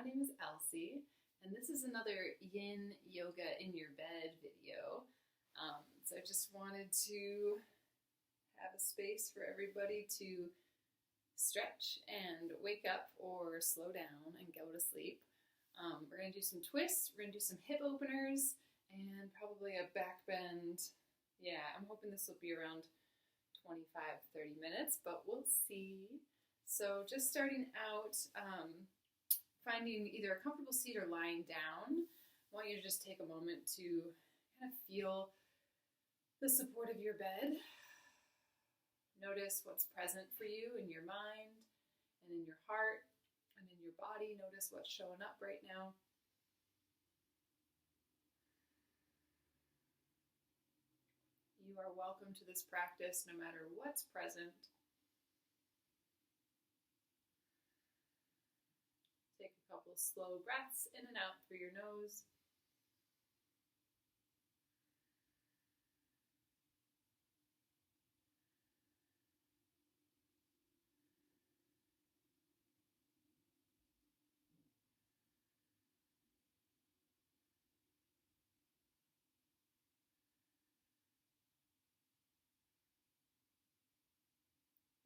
my name is Alcy, and this is another Yin Yoga in your bed video. So I just wanted to have a space for everybody to stretch and wake up or slow down and go to sleep. We're going to do some twists, we're going to do some hip openers, and probably a back bend. Yeah, I'm hoping this will be around 25-30 minutes, but we'll see. So just starting out, finding either a comfortable seat or lying down. I want you to just take a moment to kind of feel the support of your bed. Notice what's present for you in your mind and in your heart and in your body. Notice what's showing up right now. You are welcome to this practice no matter what's present. Take a couple slow breaths in and out through your nose.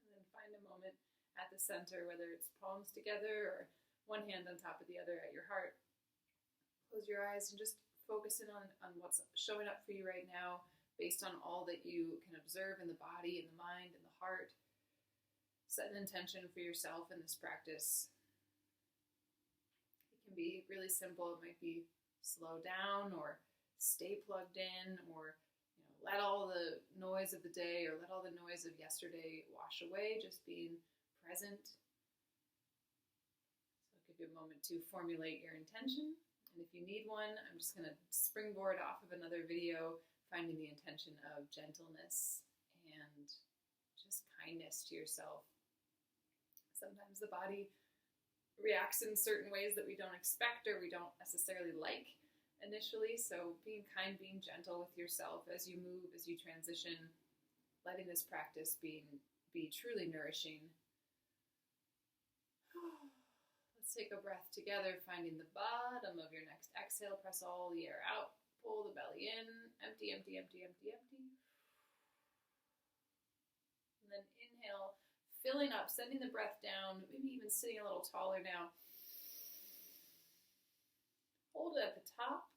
And then find a moment at the center, whether it's palms together or one hand on top of the other at your heart. Close your eyes and just focus in on what's showing up for you right now based on all that you can observe in the body, in the mind, in the heart. Set an intention for yourself in this practice. It can be really simple. It might be slow down or stay plugged in, or let all the noise of the day or let all the noise of yesterday wash away, just being present. So I'll give you a moment to formulate your intention. And if you need one, I'm just going to springboard off of another video, finding the intention of gentleness and just kindness to yourself. Sometimes the body reacts in certain ways that we don't expect or we don't necessarily like initially. So being kind, being gentle with yourself as you move, as you transition, letting this practice be truly nourishing. Let's take a breath together, finding the bottom of your next exhale. Press all the air out. Pull the belly in. Empty, empty, empty, empty, empty. And then inhale, filling up, sending the breath down, maybe even sitting a little taller now. Hold it at the top.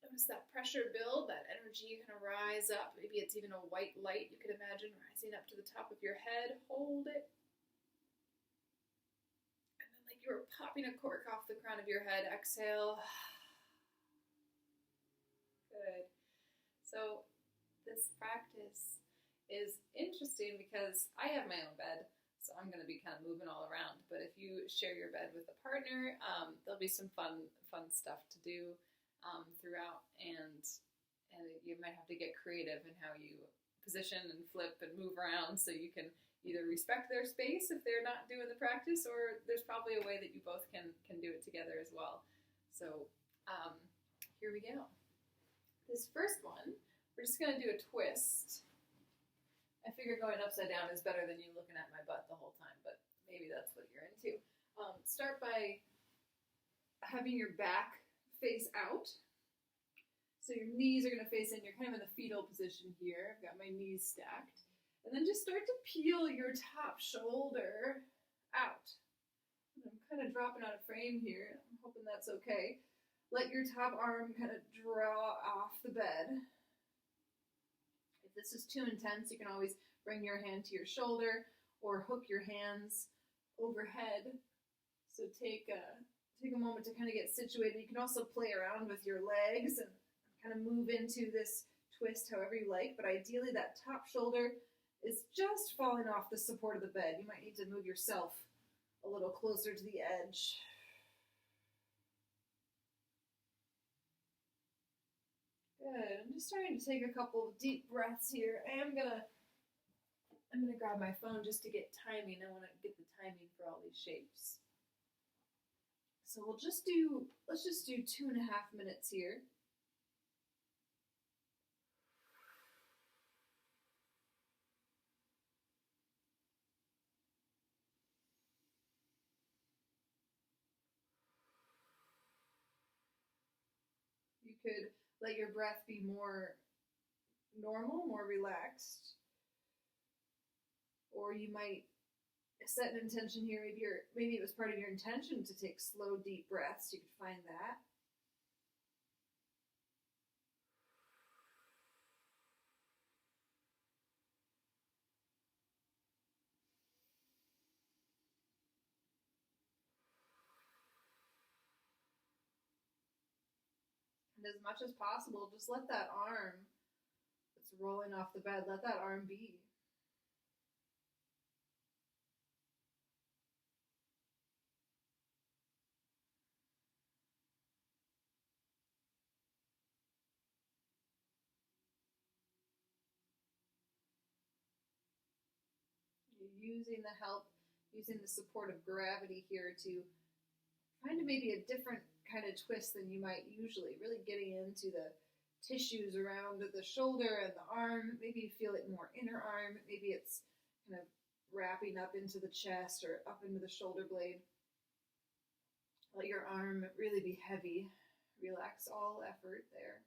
Notice that pressure build, that energy kind of rise up. Maybe it's even a white light you could imagine rising up to the top of your head. Hold it. And then like you were popping a cork off the crown of your head, exhale. Good. So this practice is interesting because I have my own bed, so I'm going to be kind of moving all around. But if you share your bed with a partner, there'll be some fun stuff to do throughout, and you might have to get creative in how you position and flip and move around, so you can either respect their space if they're not doing the practice, or there's probably a way that you both can do it together as well. So here we go. This first one, we're just going to do a twist. I figure going upside down is better than you looking at my butt the whole time, but maybe that's what you're into. Start by having your back face out. So your knees are going to face in. You're kind of in the fetal position here. I've got my knees stacked. And then just start to peel your top shoulder out. And I'm kind of dropping out of frame here. I'm hoping that's okay. Let your top arm kind of draw off the bed. If this is too intense, you can always bring your hand to your shoulder or hook your hands overhead. So take a moment to kind of get situated. You can also play around with your legs and kind of move into this twist however you like, but ideally that top shoulder is just falling off the support of the bed. You might need to move yourself a little closer to the edge. Good. I'm just starting to take a couple of deep breaths here. I'm gonna grab my phone just to get timing. I want to get the timing for all these shapes. So let's just do 2.5 minutes here. could let your breath be more normal, more relaxed. Or you might set an intention here. Maybe it was part of your intention to take slow, deep breaths. You could find that. And as much as possible, just let that arm that's rolling off the bed, let that arm be. You're using the support of gravity here to find maybe a different kind of twist than you might usually, really getting into the tissues around the shoulder and the arm. Maybe you feel it more inner arm. Maybe it's kind of wrapping up into the chest or up into the shoulder blade. Let your arm really be heavy. Relax all effort there.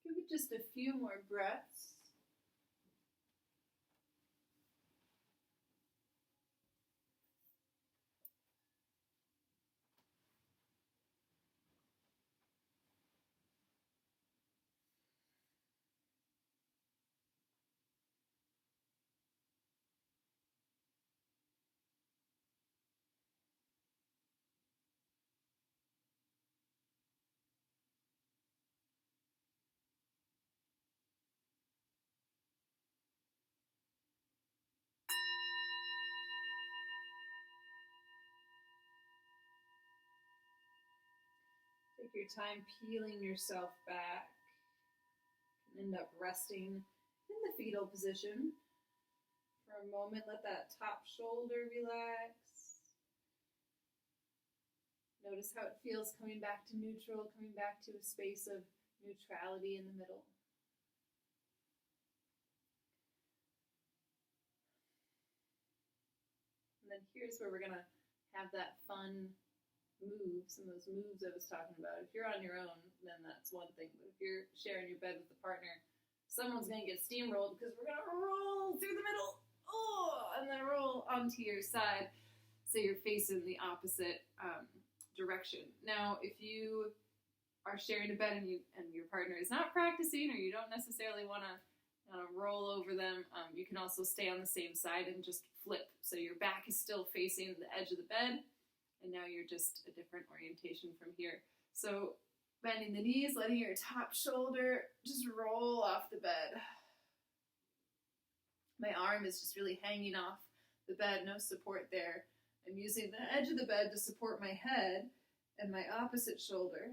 Give it just a few more breaths. Take your time peeling yourself back. You can end up resting in the fetal position. For a moment, let that top shoulder relax. Notice how it feels coming back to neutral, coming back to a space of neutrality in the middle. And then here's where we're going to have that fun move, some of those moves I was talking about. If you're on your own, then that's one thing. But if you're sharing your bed with a partner, someone's going to get steamrolled because we're going to roll through the middle, and then roll onto your side so you're facing the opposite direction. Now, if you are sharing a bed and your partner is not practicing, or you don't necessarily want to roll over them, you can also stay on the same side and just flip. So your back is still facing the edge of the bed, and now you're just a different orientation from here. So bending the knees, letting your top shoulder just roll off the bed. My arm is just really hanging off the bed, no support there. I'm using the edge of the bed to support my head and my opposite shoulder.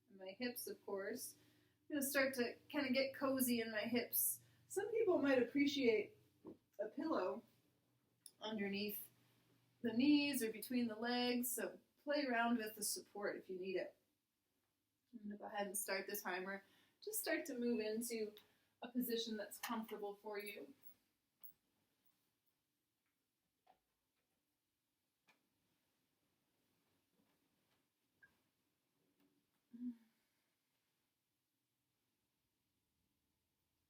And my hips, of course. I'm going to start to kind of get cozy in my hips. Some people might appreciate a pillow underneath the knees or between the legs, so play around with the support if you need it. I'm going to go ahead and start the timer. Just start to move into a position that's comfortable for you.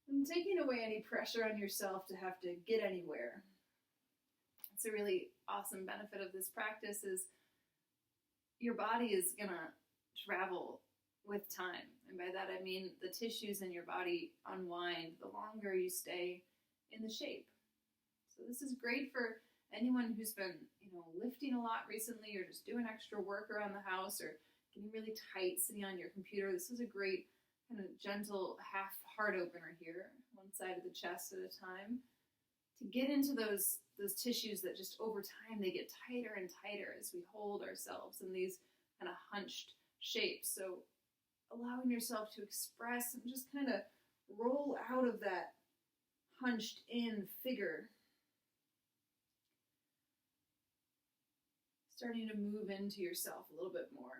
And taking away any pressure on yourself to have to get anywhere. It's a really awesome benefit of this practice is your body is going to travel with time. And by that I mean the tissues in your body unwind the longer you stay in the shape. So this is great for anyone who's been, lifting a lot recently, or just doing extra work around the house, or getting really tight sitting on your computer. This is a great kind of gentle half heart opener here, one side of the chest at a time, to get into those tissues that just over time they get tighter and tighter as we hold ourselves in these kind of hunched shapes. So allowing yourself to express and just kind of roll out of that hunched in figure. Starting to move into yourself a little bit more.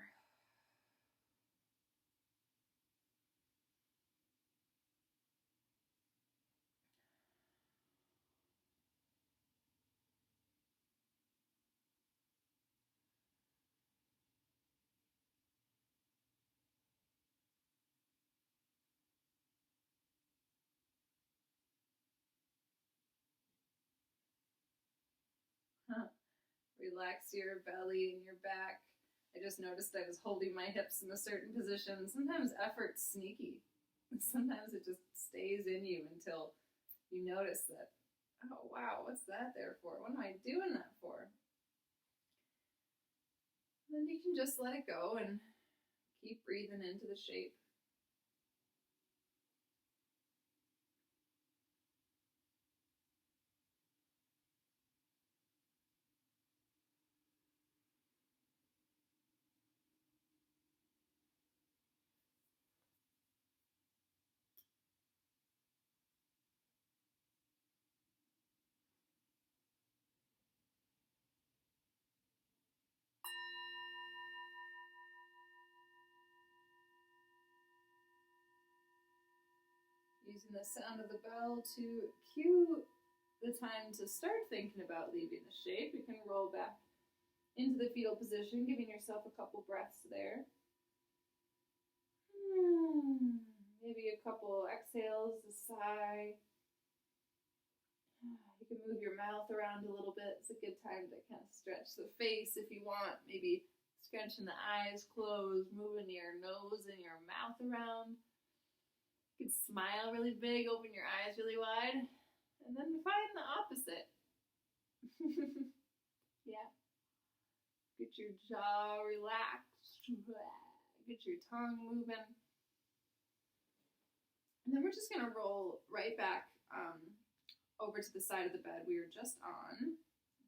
Relax your belly and your back. I just noticed I was holding my hips in a certain position. Sometimes effort's sneaky. Sometimes it just stays in you until you notice that, oh wow, what's that there for? What am I doing that for? Then you can just let it go and keep breathing into the shape. Using the sound of the bell to cue the time to start thinking about leaving the shape. You can roll back into the fetal position, giving yourself a couple breaths there. Maybe a couple exhales, a sigh. You can move your mouth around a little bit. It's a good time to kind of stretch the face if you want. Maybe scrunching the eyes closed, moving your nose and your mouth around. You can smile really big, open your eyes really wide, and then find the opposite. Yeah. Get your jaw relaxed. Get your tongue moving. And then we're just going to roll right back over to the side of the bed we were just on.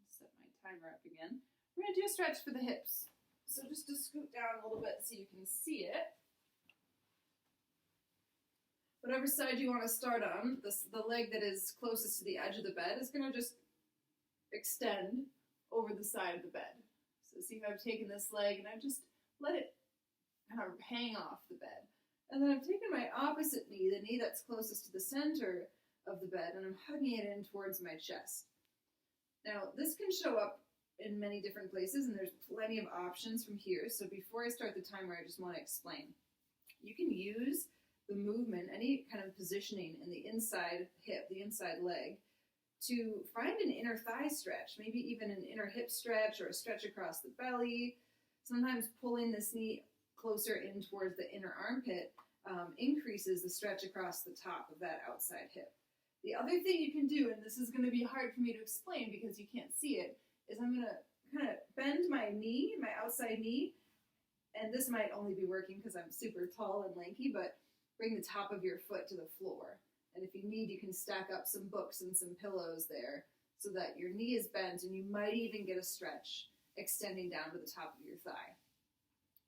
Set my timer up again. We're going to do a stretch for the hips. So just to scoot down a little bit so you can see it. Whatever side you want to start on, the leg that is closest to the edge of the bed is going to just extend over the side of the bed. So see how I've taken this leg and I've just let it kind of hang off the bed. And then I've taken my opposite knee, the knee that's closest to the center of the bed, and I'm hugging it in towards my chest. Now, this can show up in many different places, and there's plenty of options from here. So before I start the timer, I just want to explain. You can use the movement, any kind of positioning in the inside hip, the inside leg, to find an inner thigh stretch, maybe even an inner hip stretch or a stretch across the belly. Sometimes pulling this knee closer in towards the inner armpit increases the stretch across the top of that outside hip. The other thing you can do, and this is going to be hard for me to explain because you can't see it, is I'm going to kind of bend my knee, my outside knee, and this might only be working because I'm super tall and lanky, but bring the top of your foot to the floor. And if you need, you can stack up some books and some pillows there so that your knee is bent, and you might even get a stretch extending down to the top of your thigh.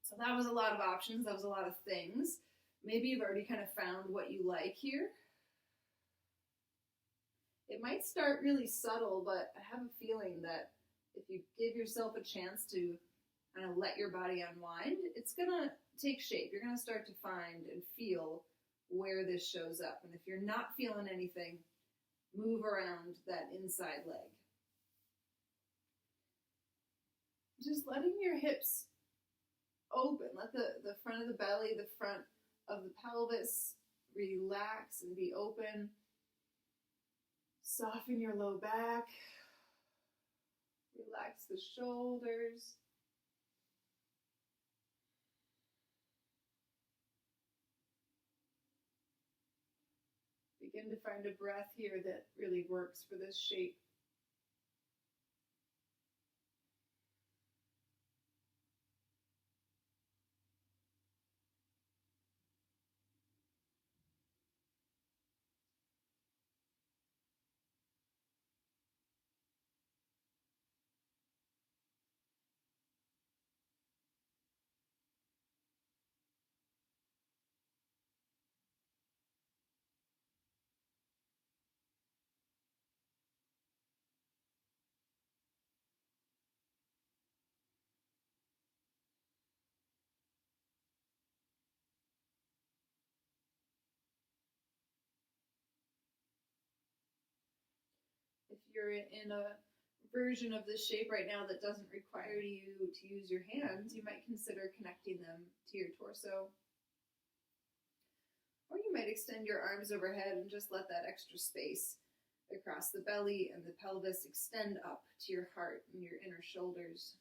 So that was a lot of options. That was a lot of things. Maybe you've already kind of found what you like here. It might start really subtle, but I have a feeling that if you give yourself a chance to kind of let your body unwind, it's going to take shape. You're going to start to find and feel where this shows up. And if you're not feeling anything, move around that inside leg. Just letting your hips open. Let the front of the belly, the front of the pelvis relax and be open. Soften your low back. Relax the shoulders. Begin to find a breath here that really works for this shape. you're in a version of this shape right now that doesn't require you to use your hands, you might consider connecting them to your torso. Or you might extend your arms overhead and just let that extra space across the belly and the pelvis extend up to your heart and your inner shoulders.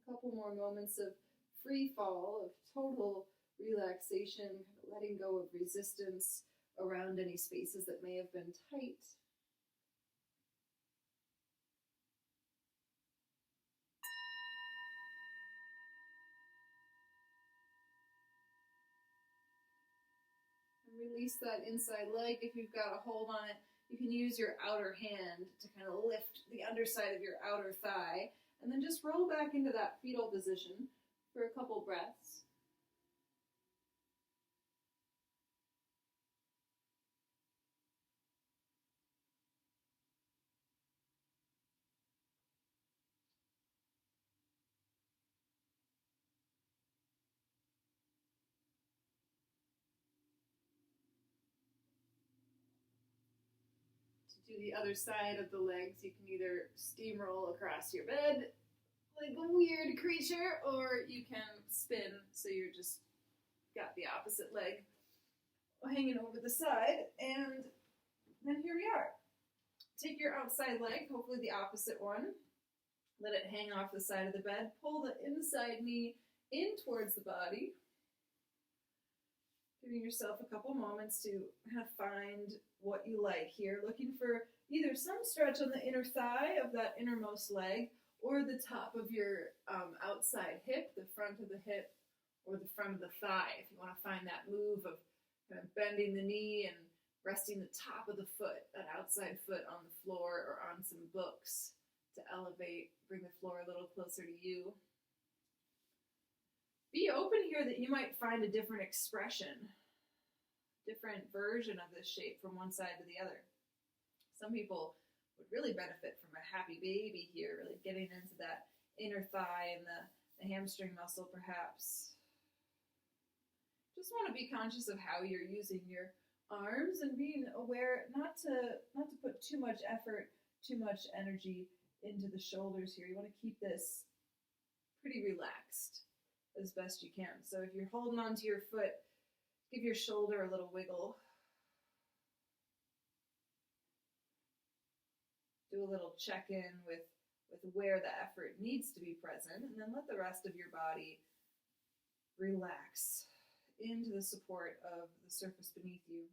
A couple more moments of free fall, of total relaxation, letting go of resistance around any spaces that may have been tight. And release that inside leg. If you've got a hold on it, you can use your outer hand to kind of lift the underside of your outer thigh, and then just roll back into that fetal position for a couple breaths. To do the other side of the legs, you can either steamroll across your bed like a weird creature, or you can spin so you're just got the opposite leg hanging over the side. And then here we are. Take your outside leg, hopefully the opposite one. Let it hang off the side of the bed. Pull the inside knee in towards the body. Giving yourself a couple moments to kind of find what you like here. Looking for either some stretch on the inner thigh of that innermost leg, or the top of your outside hip, the front of the hip, or the front of the thigh. If you want to find that move of kind of bending the knee and resting the top of the foot, that outside foot on the floor or on some books to elevate, bring the floor a little closer to you. Be open here that you might find a different expression, different version of this shape from one side to the other. Some people would really benefit from a happy baby here, really getting into that inner thigh and the hamstring muscle perhaps. Just want to be conscious of how you're using your arms and being aware not to put too much effort, too much energy into the shoulders here. You want to keep this pretty relaxed as best you can. So if you're holding onto your foot, give your shoulder a little wiggle. Do a little check-in with where the effort needs to be present, and then let the rest of your body relax into the support of the surface beneath you.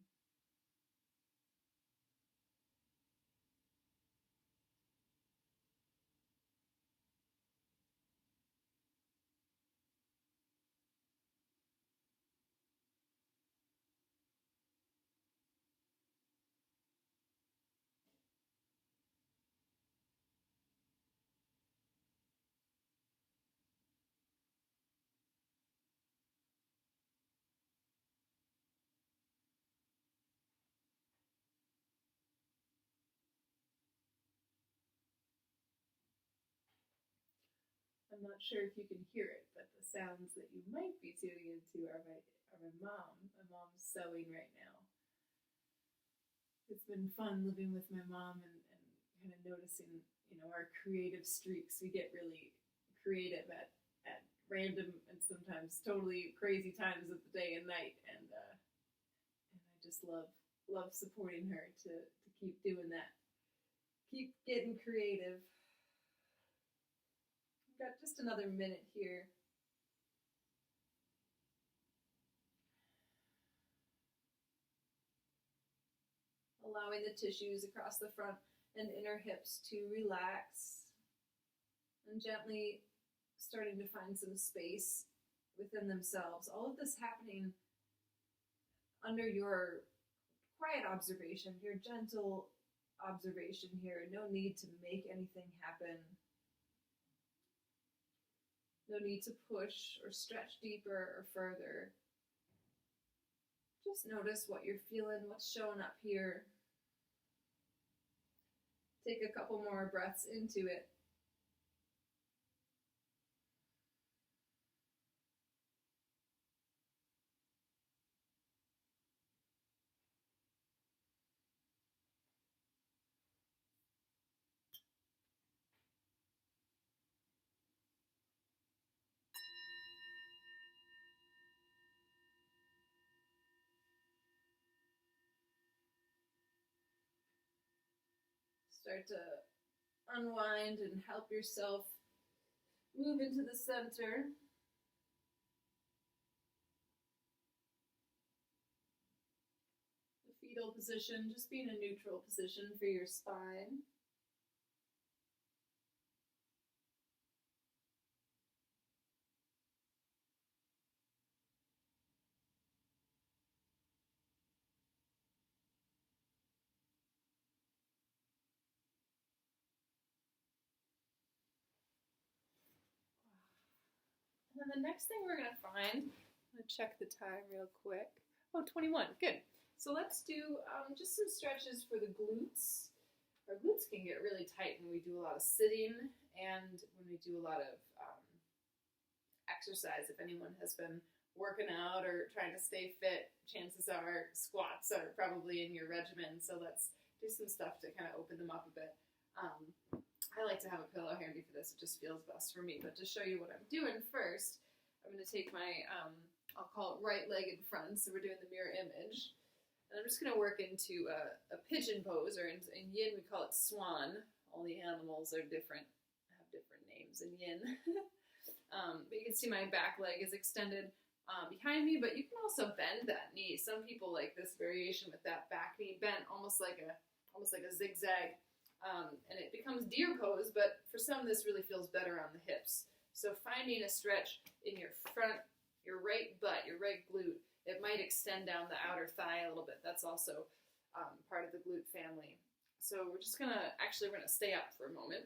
I'm not sure if you can hear it, but the sounds that you might be tuning into are my mom. My mom's sewing right now. It's been fun living with my mom and kind of noticing, our creative streaks. We get really creative at random and sometimes totally crazy times of the day and night, and I just love supporting her to keep doing that. Keep getting creative. We've got just another minute here. Allowing the tissues across the front and inner hips to relax, and gently starting to find some space within themselves. All of this happening under your quiet observation, your gentle observation here. No need to make anything happen. No need to push or stretch deeper or further. Just notice what you're feeling, what's showing up here. Take a couple more breaths into it. Start to unwind and help yourself move into the center. The fetal position, just being a neutral position for your spine. And then the next thing we're going to find, I'm going to check the time real quick. Oh, 21, good. So let's do just some stretches for the glutes. Our glutes can get really tight when we do a lot of sitting and when we do a lot of exercise. If anyone has been working out or trying to stay fit, chances are squats are probably in your regimen. So let's do some stuff to kind of open them up a bit. I like to have a pillow handy for this. It just feels best for me. But to show you what I'm doing first, I'm going to take my, I'll call it right-legged front. So we're doing the mirror image. And I'm just going to work into a pigeon pose, or in yin we call it swan. All the animals are different, have different names in yin. But you can see my back leg is extended behind me, but you can also bend that knee. Some people like this variation with that back knee bent, almost like a zigzag. And it becomes deer pose, but for some this really feels better on the hips. So finding a stretch in your front, your right butt, your right glute, it might extend down the outer thigh a little bit. That's also part of the glute family. So we're gonna stay up for a moment.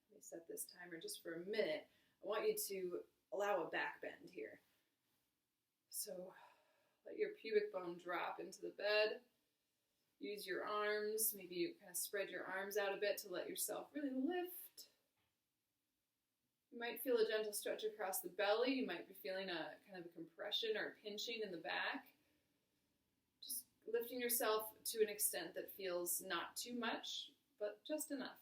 Let me set this timer just for a minute. I want you to allow a back bend here. So let your pubic bone drop into the bed. Use your arms, maybe you kind of spread your arms out a bit to let yourself really lift. You might feel a gentle stretch across the belly. You might be feeling a kind of a compression or pinching in the back. Just lifting yourself to an extent that feels not too much, but just enough.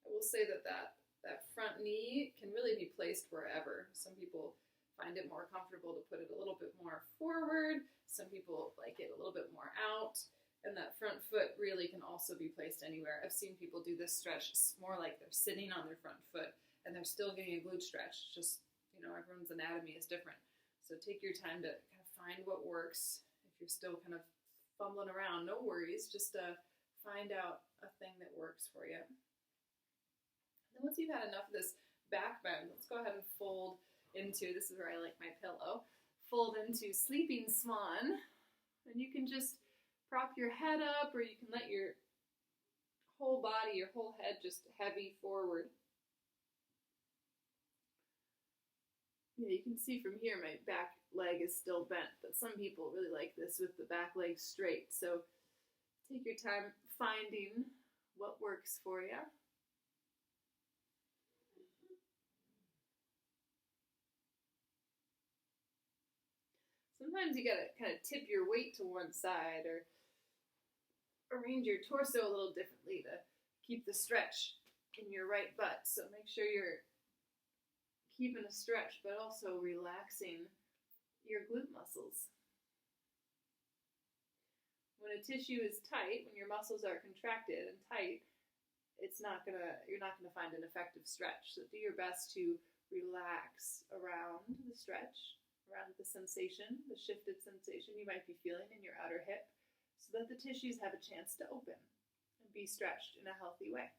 I will say that front knee can really be placed wherever. Some people find it more comfortable to put it a little bit more forward. Some people like it a little bit more out. And that front foot really can also be placed anywhere. I've seen people do this stretch more like they're sitting on their front foot and they're still getting a glute stretch. Just, everyone's anatomy is different. So take your time to kind of find what works. If you're still kind of fumbling around, no worries. Just find out a thing that works for you. And once you've had enough of this back bend, let's go ahead and fold into, this is where I like my pillow, fold into sleeping swan. And you can just prop your head up, or you can let your whole body, your whole head just heavy forward. Yeah, you can see from here my back leg is still bent, but some people really like this with the back leg straight. So take your time finding what works for you. Sometimes you gotta kind of tip your weight to one side or arrange your torso a little differently to keep the stretch in your right butt. So make sure you're keeping a stretch, but also relaxing your glute muscles. When a tissue is tight, when your muscles are contracted and tight, you're not gonna find an effective stretch. So do your best to relax around the stretch. around the sensation, the shifted sensation you might be feeling in your outer hip, so that the tissues have a chance to open and be stretched in a healthy way.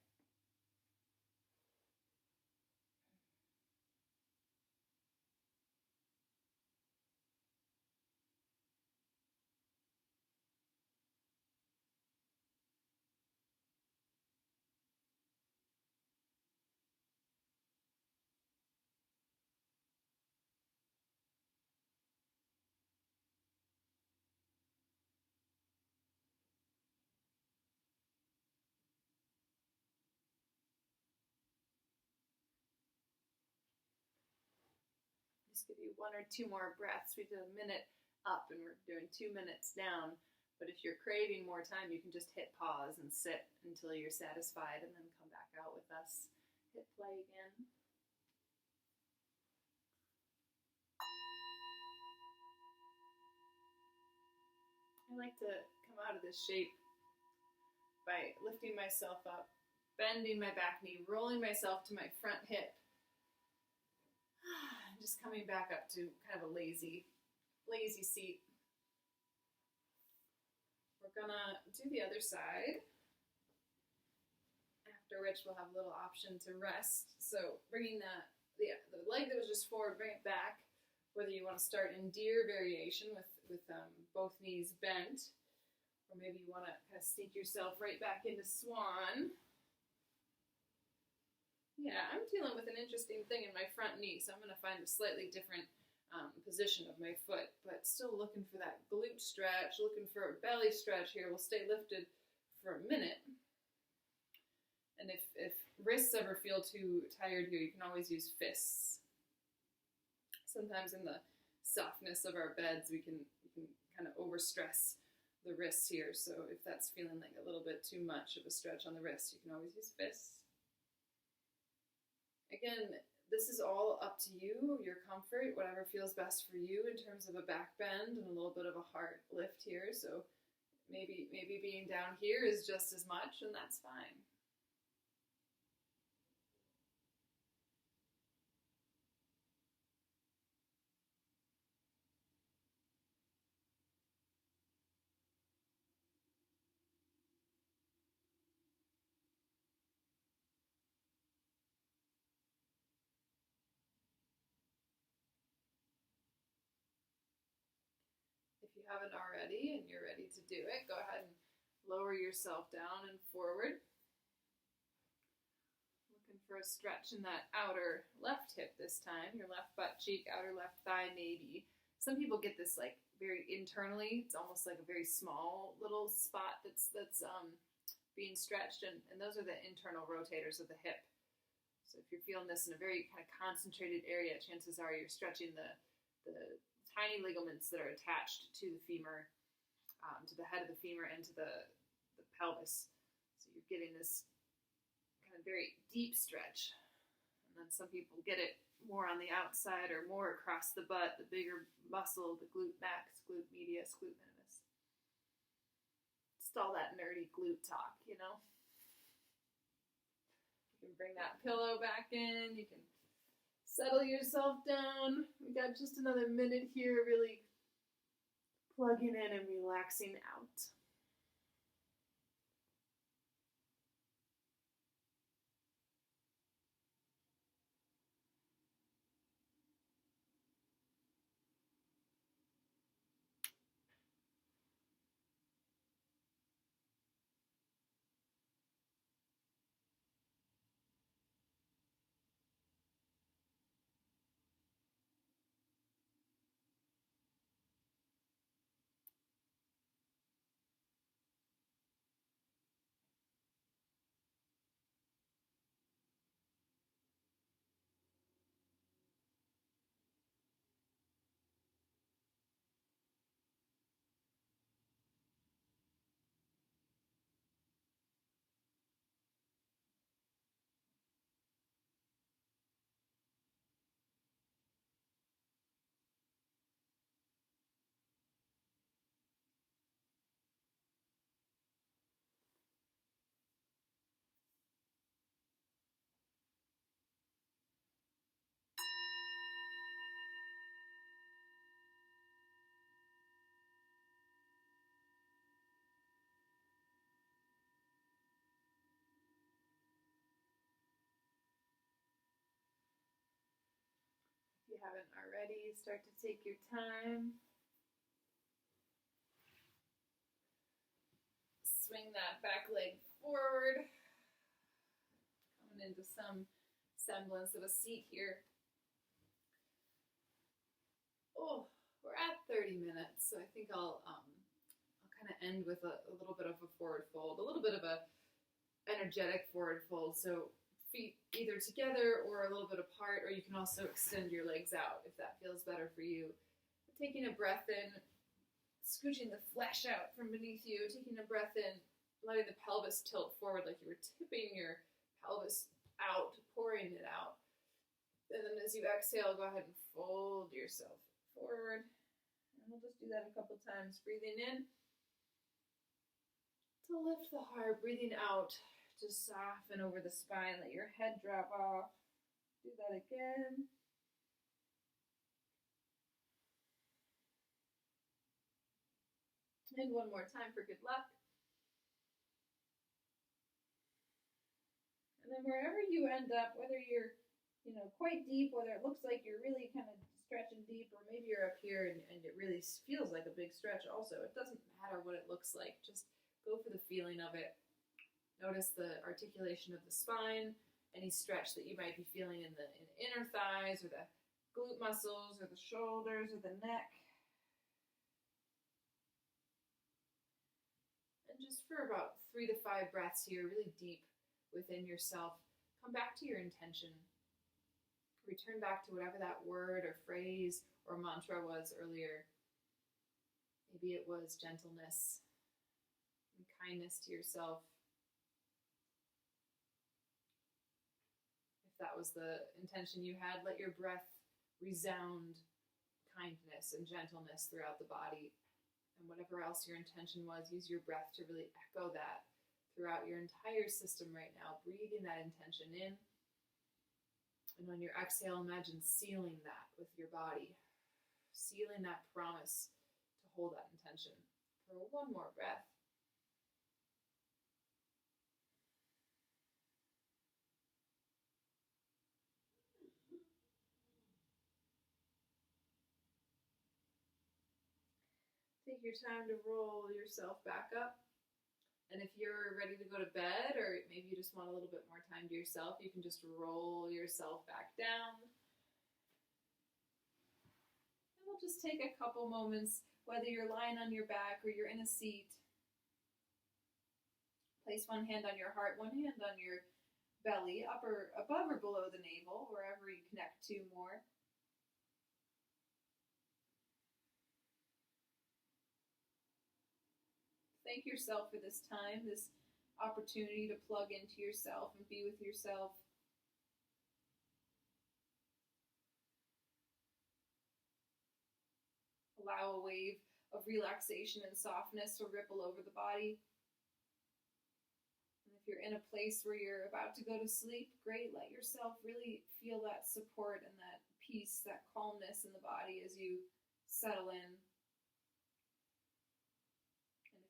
Just give you 1 or 2 more breaths. We did a minute up and we're doing 2 minutes down. But if you're craving more time, you can just hit pause and sit until you're satisfied and then come back out with us. Hit play again. I like to come out of this shape by lifting myself up, bending my back knee, rolling myself to my front hip. Just coming back up to kind of a lazy seat. We're gonna do the other side, after which we'll have a little option to rest. So bringing the leg that was just forward, bring it back, whether you want to start in deer variation with both knees bent, or maybe you want to kind of sneak yourself right back into swan. Yeah, I'm dealing with an interesting thing in my front knee, so I'm going to find a slightly different position of my foot, but still looking for that glute stretch, looking for a belly stretch here. We'll stay lifted for a minute. And if wrists ever feel too tired here, you can always use fists. Sometimes in the softness of our beds, we can kind of overstress the wrists here. So if that's feeling like a little bit too much of a stretch on the wrist, you can always use fists. Again, this is all up to you, your comfort, whatever feels best for you in terms of a back bend and a little bit of a heart lift here. So maybe being down here is just as much, and that's fine. If you haven't already and you're ready to do it, go ahead and lower yourself down and forward. Looking for a stretch in that outer left hip this time, your left butt cheek, outer left thigh maybe. Some people get this like very internally. It's almost like a very small little spot that's being stretched, and those are the internal rotators of the hip. So if you're feeling this in a very kind of concentrated area, chances are you're stretching the tiny ligaments that are attached to the femur, to the head of the femur and to the pelvis. So you're getting this kind of very deep stretch. And then some people get it more on the outside or more across the butt, the bigger muscle, the glute max, glute medius, glute minimus. Just all that nerdy glute talk, you know? You can bring that pillow back in, you can settle yourself down. We got just another minute here, really plugging in and relaxing out. ready, start to take your time. Swing that back leg forward. Coming into some semblance of a seat here. Oh, we're at 30 minutes, so I think I'll kind of end with a little bit of a forward fold, a little bit of a energetic forward fold. So feet either together or a little bit apart, or you can also extend your legs out if that feels better for you. Taking a breath in, scooching the flesh out from beneath you, taking a breath in, letting the pelvis tilt forward like you were tipping your pelvis out, pouring it out. And then as you exhale, go ahead and fold yourself forward. And we'll just do that a couple times. Breathing in to lift the heart, breathing out to soften over the spine, let your head drop off. Do that again. And one more time for good luck. And then wherever you end up, whether you're, quite deep, whether it looks like you're really kind of stretching deep, or maybe you're up here and it really feels like a big stretch also, it doesn't matter what it looks like. Just go for the feeling of it. Notice the articulation of the spine, any stretch that you might be feeling in the inner thighs or the glute muscles or the shoulders or the neck. And just for about 3 to 5 breaths here, really deep within yourself, come back to your intention. Return back to whatever that word or phrase or mantra was earlier. Maybe it was gentleness and kindness to yourself. If that was the intention you had, let your breath resound kindness and gentleness throughout the body. And whatever else your intention was, use your breath to really echo that throughout your entire system right now, breathing that intention in. And on your exhale, imagine sealing that with your body, sealing that promise to hold that intention for one more breath. Take your time to roll yourself back up. And if you're ready to go to bed, or maybe you just want a little bit more time to yourself, you can just roll yourself back down. And we'll just take a couple moments, whether you're lying on your back or you're in a seat. Place one hand on your heart, one hand on your belly, above or below the navel, wherever you connect to more. Thank yourself for this time, this opportunity to plug into yourself and be with yourself. Allow a wave of relaxation and softness to ripple over the body. And if you're in a place where you're about to go to sleep, great. Let yourself really feel that support and that peace, that calmness in the body as you settle in.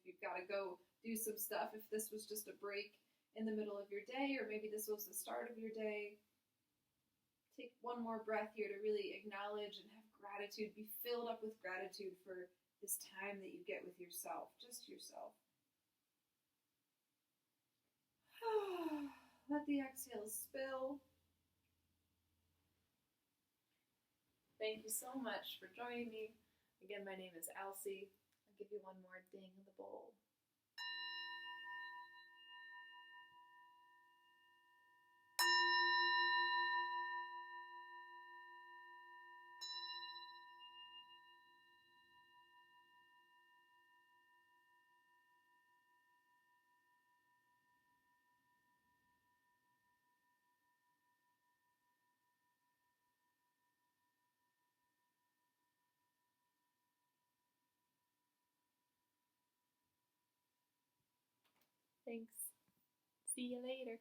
You've got to go do some stuff. If this was just a break in the middle of your day, or maybe this was the start of your day, take one more breath here to really acknowledge and have gratitude, be filled up with gratitude for this time that you get with yourself, just yourself. Let the exhale spill. Thank you so much for joining me. Again, my name is Alcy. Give you one more ding in the bowl. Thanks. See you later.